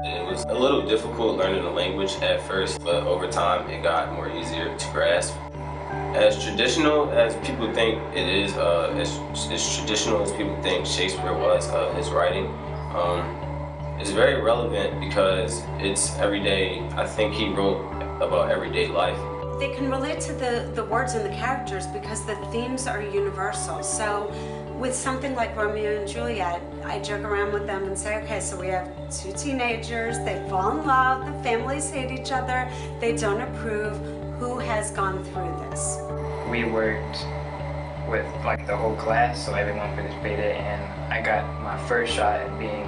It was a little difficult learning the language at first, but over time it got more easier to grasp. As traditional as people think it is, as traditional as people think Shakespeare was, his writing, is very relevant because it's everyday. I think he wrote about everyday life. They can relate to the words and the characters because the themes are universal. So with something like Romeo and Juliet, I joke around with them and say, okay, so we have two teenagers, they fall in love, the families hate each other, they don't approve. Who has gone through this? We worked with like the whole class, so everyone participated, and I got my first shot at being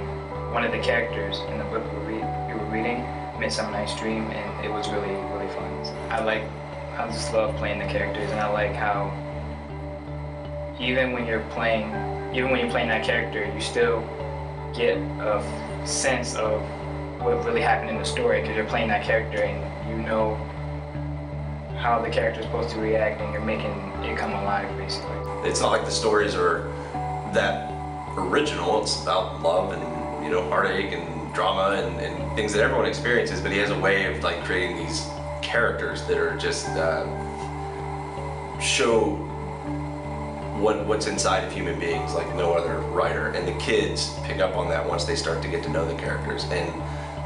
one of the characters in the book we were reading, Midsummer Night's Dream, and it was really, really fun. So I just love playing the characters, and I like how even when you're playing that character, you still get a sense of what really happened in the story because you're playing that character and you know how the character is supposed to react and you're making it come alive, basically. It's not like the stories are that original. It's about love and heartache and drama and things that everyone experiences, but he has a way of like creating these characters that are just show what's inside of human beings like no other writer, and the kids pick up on that once they start to get to know the characters. And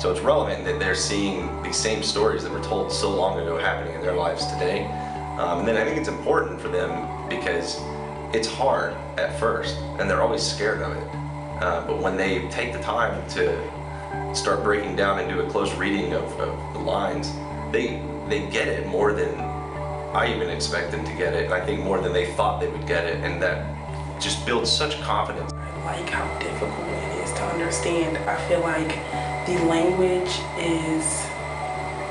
so it's relevant that they're seeing these same stories that were told so long ago happening in their lives today. And then I think it's important for them because it's hard at first and they're always scared of it. But when they take the time to start breaking down and do a close reading of the lines, they get it more than I even expect them to get it. And I think more than they thought they would get it, and that just builds such confidence. I like how difficult it is to understand. I feel like the language is,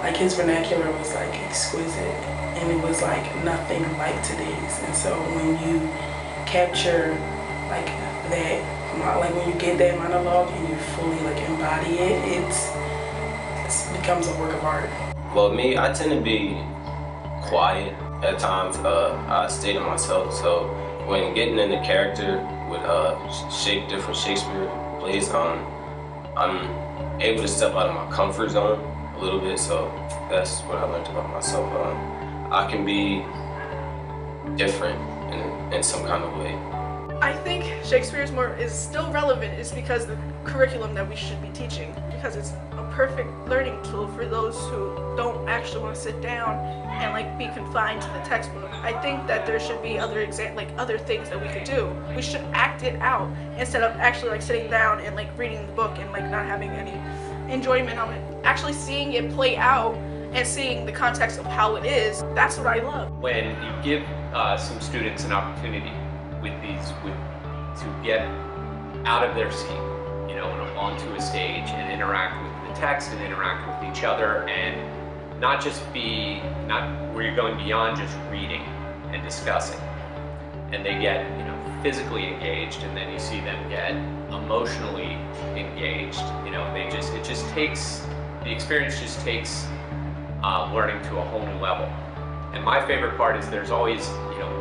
like his vernacular was like exquisite, and it was like nothing like today's. And so when you capture like that, like when you get that monologue and you fully like embody it, it becomes a work of art. Well, me, I tend to be quiet at times. I stay to myself, so when getting in the character with different Shakespeare plays, I'm able to step out of my comfort zone a little bit, so that's what I learned about myself. I can be different in some kind of way. I think Shakespeare is still relevant is because the curriculum that we should be teaching, because it's a perfect learning tool for those who don't actually want to sit down and like be confined to the textbook. I think that there should be other things that we could do. We should act it out instead of actually like sitting down and like reading the book and like not having any enjoyment of it. Actually seeing it play out and seeing the context of how it is, that's what I love. When you give some students an opportunity to get out of their seat, and onto a stage and interact with the text and interact with each other, and not where you're going beyond just reading and discussing, and they get physically engaged, and then you see them get emotionally engaged. The experience just takes learning to a whole new level. And my favorite part is there's always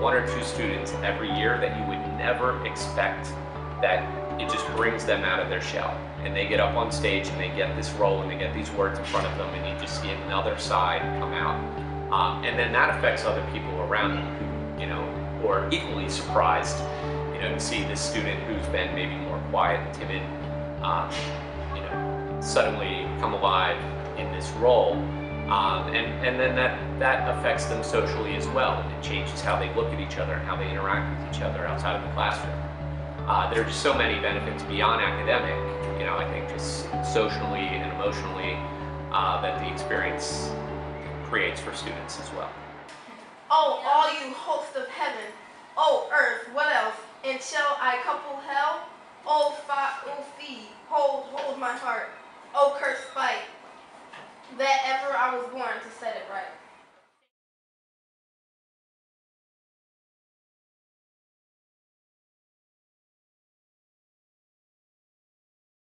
one or two students every year that you would never expect, that it just brings them out of their shell. And they get up on stage and they get this role and they get these words in front of them, and you just see another side come out. And then that affects other people around them who are equally surprised to see this student who's been maybe more quiet and timid suddenly come alive in this role. And then that affects them socially as well. It changes how they look at each other and how they interact with each other outside of the classroom. There are just so many benefits beyond academic, I think just socially and emotionally, that the experience creates for students as well. Oh, all you hosts of heaven, oh earth, what else? And shall I couple hell? Oh fee, hold my heart, oh curse fight, that ever I was born to set it right.